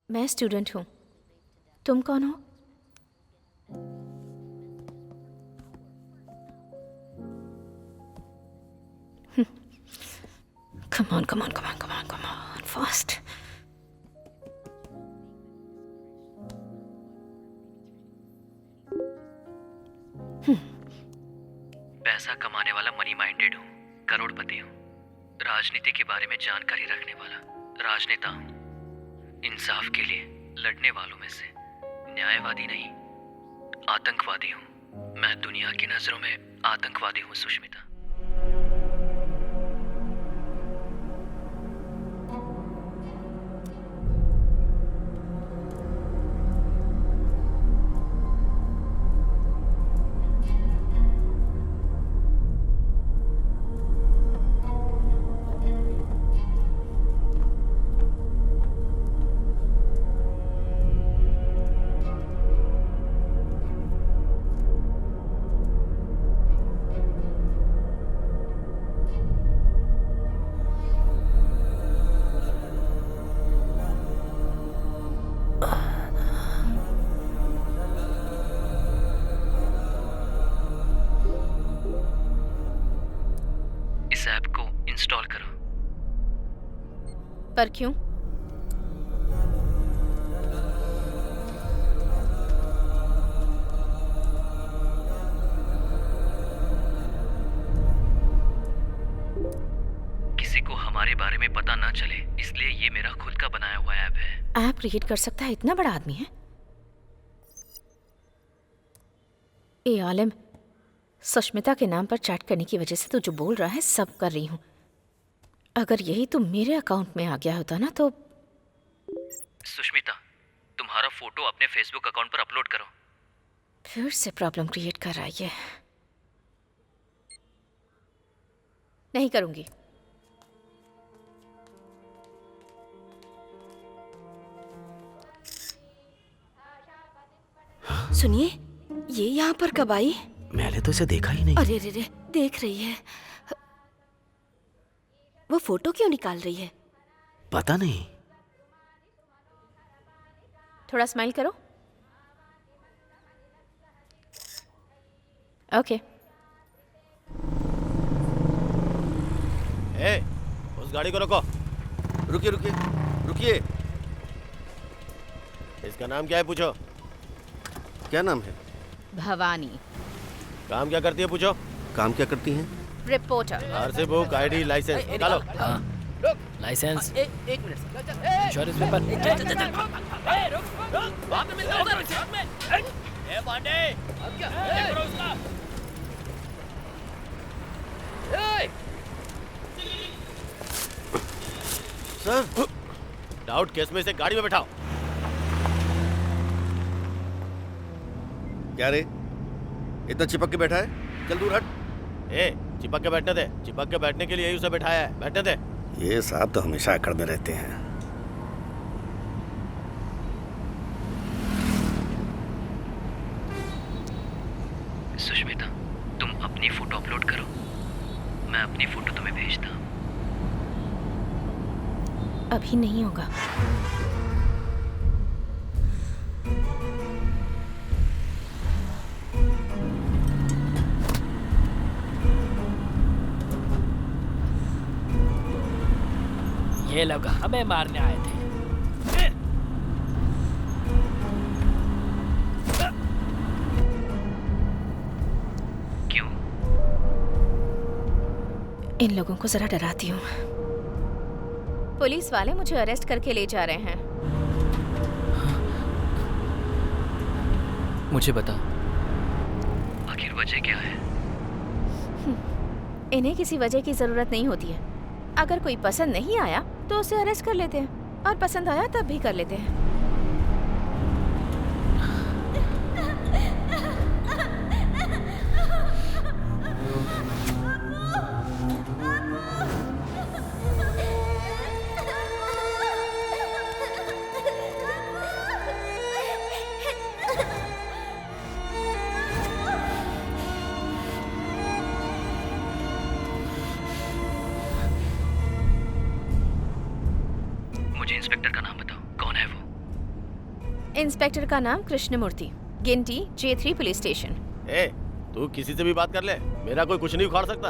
मैं स्टूडेंट हूँ। तुम कौन हो? Come on, come on, come on, come on, come on, fast. पैसा कमाने वाला मनी माइंडेड हूँ, करोड़पति हूँ, राजनीति के बारे में जानकारी रखने वाला राजनेता हूँ, इंसाफ के लिए लड़ने वालों में से न्यायवादी नहीं, आतंकवादी हूँ। मैं दुनिया की नजरों में आतंकवादी हूँ सुष्मिता। इस ऐप को इंस्टॉल करो। पर क्यों? किसी को हमारे बारे में पता ना चले, इसलिए ये मेरा खुद का बनाया हुआ ऐप है। ऐप क्रिएट कर सकता है? इतना बड़ा आदमी है? ए आलिम, सुष्मिता के नाम पर चैट करने की वजह से तू जो बोल रहा है सब कर रही हूँ। अगर यही तो मेरे अकाउंट में आ गया होता ना तो। सुष्मिता, तुम्हारा फोटो अपने फेसबुक अकाउंट पर अपलोड करो। फिर से प्रॉब्लम क्रिएट कर रहा है ये। नहीं करूंगी। सुनिए, ये यहाँ पर कब आई? मैंने तो इसे देखा ही नहीं। अरे रे रे, देख रही है। वो फोटो क्यों निकाल रही है? पता नहीं। थोड़ा स्माइल करो। ओके। ए, उस गाड़ी को रोको। रुकिए रुकिए रुकिए। इसका नाम क्या है पूछो। क्या नाम है? भवानी। काम क्या करती है पूछो। काम क्या करती हैं? Reporter. RC book, ID, licence निकालो। लाइसेंस, एक minute. Insurance paper. Sir, doubt case में इसे गाड़ी में बैठाओ। क्या रे, इतना चिपक के बैठा है? चल दूर हट। ए, चिपक के बैठने दे। चिपक के बैठने के लिए ही उसे बैठाया है, बैठने दे। ये साहब तो हमेशा अकड़ में रहते हैं। सुष्मिता, तुम अपनी फोटो अपलोड करो, मैं अपनी फोटो तुम्हें भेजता हूँ। अभी नहीं होगा। ये लोग हमें मारने आए थे। क्यों? इन लोगों को जरा डराती हूँ। पुलिस वाले मुझे अरेस्ट करके ले जा रहे हैं। मुझे बता, आखिर वजह क्या है? इन्हें किसी वजह की जरूरत नहीं होती है। अगर कोई पसंद नहीं आया तो उसे अरेस्ट कर लेते हैं, और पसंद आया तब भी कर लेते हैं। मुझे इंस्पेक्टर का नाम बताओ, कौन है वो? इंस्पेक्टर का नाम कृष्णमूर्ति, गिनती J3 पुलिस स्टेशन। ए, तू किसी से भी बात कर ले, मेरा कोई कुछ नहीं उखाड़ सकता।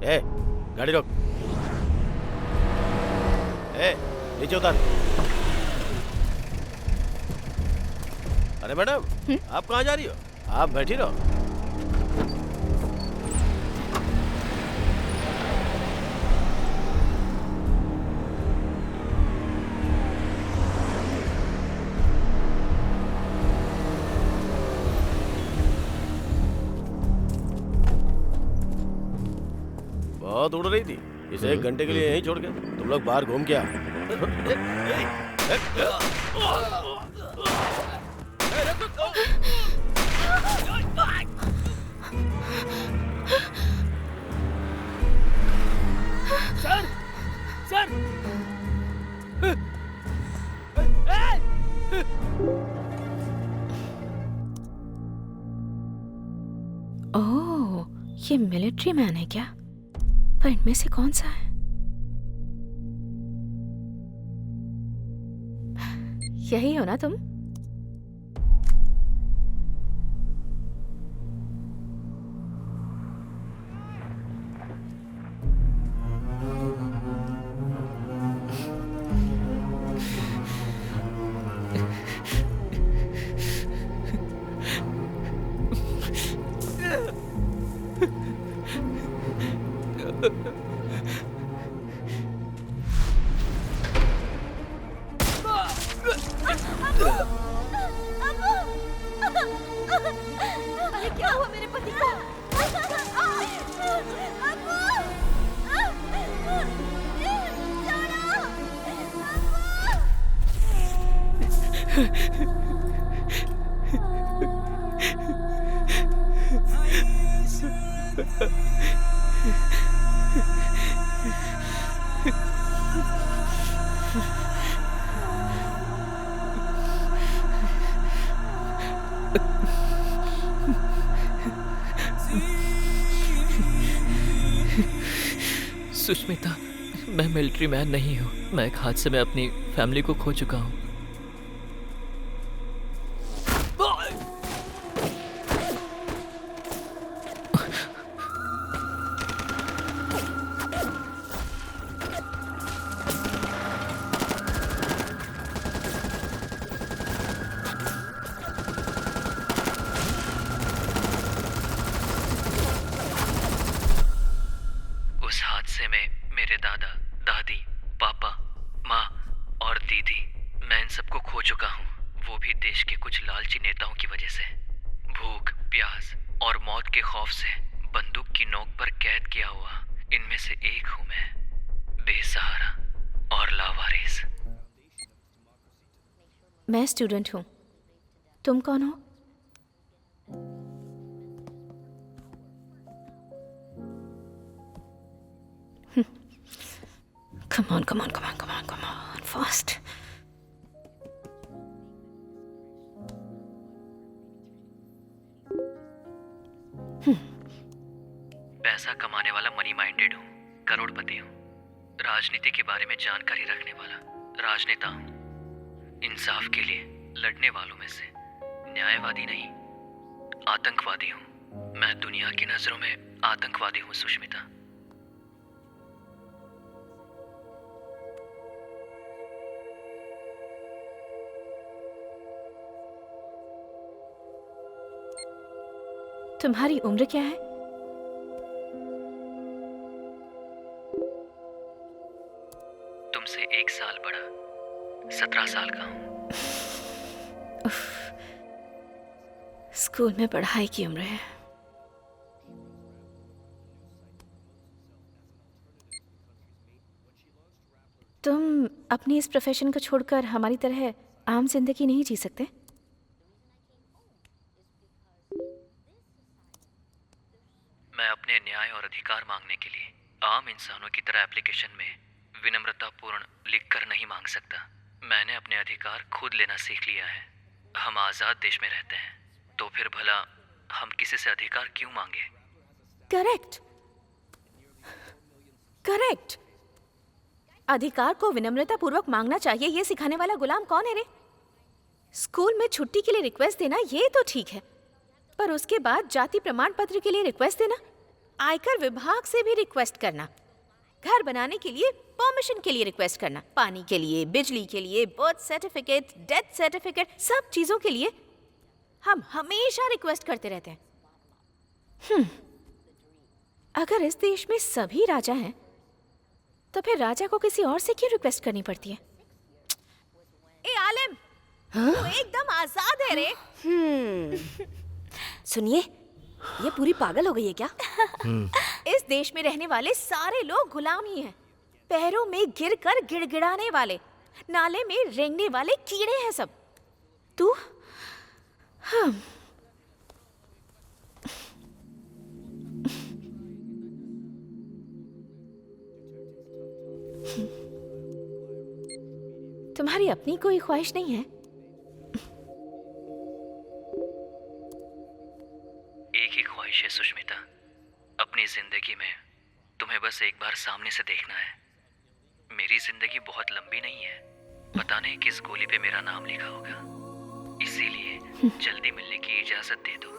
ए, गाड़ी रोक। ए, नीचे उतर। अरे मैडम, आप कहाँ जा रही हो? आप बैठी रहो। बहुत उड़ रही थी, इसे 1 घंटे के लिए यहीं छोड़ के तुम लोग बाहर घूम के आओ। सर सर ओह, ये मिलिट्री मैन है क्या? पर इनमें से कौन सा है? यही हो ना तुम? अरे क्या हुआ मेरे पति को? सुष्मिता, मैं मिलिट्री मैन नहीं हूँ। मैं एक हादसे में अपनी फैमिली को खो चुका हूँ। उस हादसे में मेरे दादा, दादी, पापा, माँ और दीदी, मैं इन सबको खो चुका हूँ। वो भी देश के कुछ लालची नेताओं की वजह से। भूख, प्यास और मौत के खौफ से बंदूक की नोक पर कैद किया हुआ इनमें से एक हूँ मैं, बेसहारा और लावारिस। मैं स्टूडेंट हूँ। तुम कौन हो? Come on, come on, come on, come on, come on, fast. पैसा कमाने वाला मनी माइंडेड हूँ, करोड़पति हूँ। राजनीति के बारे में जानकारी रखने वाला राजनेता हूँ। इंसाफ के लिए लड़ने वालों में से न्यायवादी नहीं, आतंकवादी हूँ। मैं दुनिया की नजरों में आतंकवादी हूँ सुष्मिता। तुम्हारी उम्र क्या है? तुमसे 1 साल बड़ा, 17 साल का हूँ। स्कूल में पढ़ाई की उम्र है। तुम अपनी इस प्रोफेशन को छोड़कर हमारी तरह आम जिंदगी नहीं जी सकते? मैं अपने न्याय और अधिकार मांगने के लिए आम इंसानों की तरह एप्लीकेशन में विनम्रतापूर्ण लिखकर नहीं मांग सकता। मैंने अपने अधिकार खुद लेना सीख लिया है। हम आज़ाद देश में रहते हैं, तो फिर भला हम किसी से अधिकार क्यों मांगे? Correct, correct. अधिकार को विनम्रता पूर्वक मांगना चाहिए, ये सिखाने वाला गुलाम कौन है रे? स्कूल में छुट्टी के लिए रिक्वेस्ट देना ये तो ठीक है, पर उसके बाद जाति प्रमाण पत्र के लिए रिक्वेस्ट देना, आयकर विभाग से भी रिक्वेस्ट करना, घर बनाने के लिए परमिशन के लिए रिक्वेस्ट करना, पानी के लिए, बिजली के लिए, बर्थ सर्टिफिकेट, डेथ सर्टिफिकेट, सब चीजों के लिए हम हमेशा रिक्वेस्ट करते रहते हैं। अगर इस देश में सभी राजा हैं, तो फिर राजा को किसी और से क्यों रिक्वेस्ट करनी पड़ती है? ए आलिम, तू एकदम आजाद है रे। सुनिए, ये पूरी पागल हो गई है क्या? इस देश में रहने वाले सारे लोग गुलाम ही हैं, पैरों में गिरकर गिड़गिड़ाने वाले, नाले में रेंगने वाले कीड़े हैं सब। तू तुम्हारी अपनी कोई ख्वाहिश नहीं है? एक ही ख्वाहिश है सुष्मिता, अपनी जिंदगी में तुम्हें बस एक बार सामने से देखना है। मेरी जिंदगी बहुत लंबी नहीं है, पता नहीं किस गोली पे मेरा नाम लिखा होगा, इसीलिए जल्दी मिलने की इजाजत दे दो।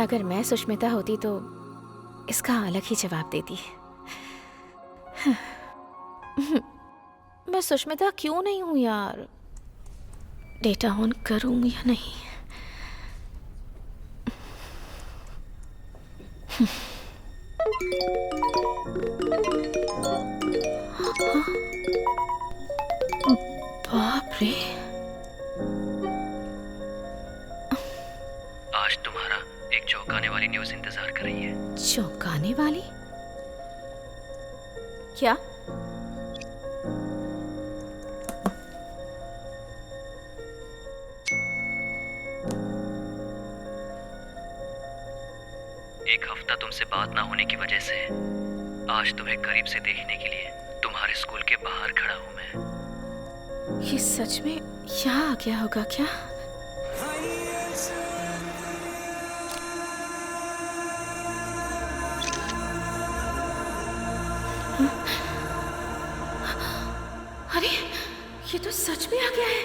अगर मैं सुष्मिता होती तो इसका अलग ही जवाब देती। मैं सुष्मिता क्यों नहीं हूं यार? डेटा ऑन करूं या नहीं? बाप रे, आज तुम्हारा एक चौंकाने वाली न्यूज़ इंतजार कर रही है। चौंकाने वाली? क्या? एक हफ्ता तुमसे बात ना होने की वजह से आज तुम्हें करीब से देखने के लिए तुम्हारे स्कूल के बाहर खड़ा हूं मैं। ये सच में यहाँ आ गया होगा क्या? अरे ये तो सच में आ गया है।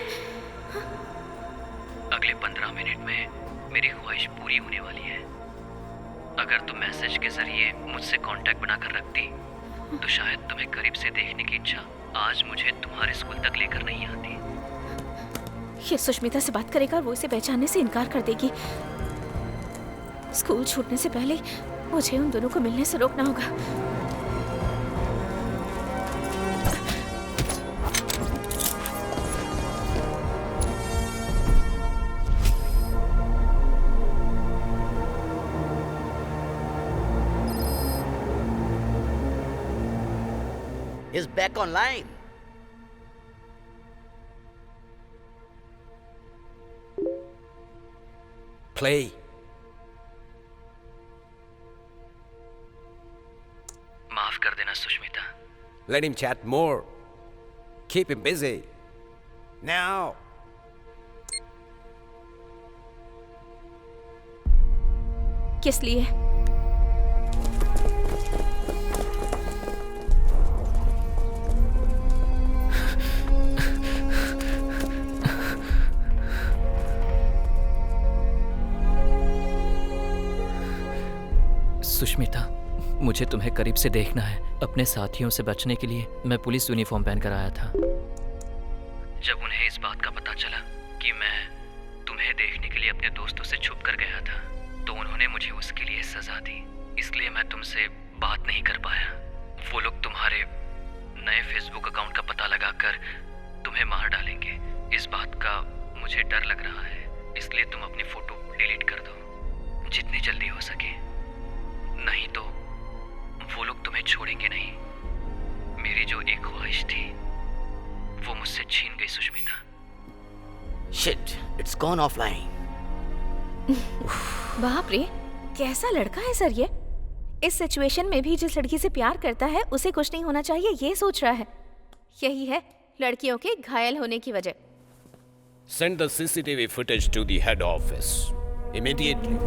अगले 15 मिनट में मेरी ख्वाहिश पूरी होने वाली है। अगर तुम मैसेज के जरिए मुझसे कांटेक्ट बनाकर रखती तो शायद तुम्हें करीब से देखने की इच्छा आज मुझे तुम्हारे स्कूल तक लेकर नहीं आती। ये सुष्मिता से बात करेगा और वो इसे पहचानने से इनकार कर देगी। स्कूल छूटने से पहले मुझे उन दोनों को मिलने से रोकना होगा। Is back online. Play. माफ कर देना Sushmita. Let him chat more. Keep him busy. Now. किस लिए? सुष्मिता, मुझे तुम्हें करीब से देखना है। अपने साथियों से बचने के लिए मैं पुलिस यूनिफॉर्म पहनकर आया था। जब उन्हें इस बात का पता चला कि मैं तुम्हें देखने के लिए अपने दोस्तों से छुप कर गया था, तो उन्होंने मुझे उसके लिए सजा दी। इसलिए मैं तुमसे बात नहीं कर पाया। वो लोग तुम्हारे नए फेसबुक अकाउंट का पता लगाकर तुम्हें मार डालेंगे। इस बात का मुझे डर लग रहा है, इसलिए तुम अपनी फोटो डिलीट कर दो जितनी जल्दी हो सके, नहीं तो वो लोग तुम्हें छोड़ेंगे नहीं। मेरी जो एक ख्वाहिश थी वो मुझसे छीन गई Sushmita. Shit, it's gone offline. बाप रे, कैसा लड़का है सर ये? इस सिचुएशन में भी जिस लड़की से प्यार करता है उसे कुछ नहीं होना चाहिए, ये सोच रहा है। यही है लड़कियों के घायल होने की वजह। Send the CCTV footage to the head office immediately.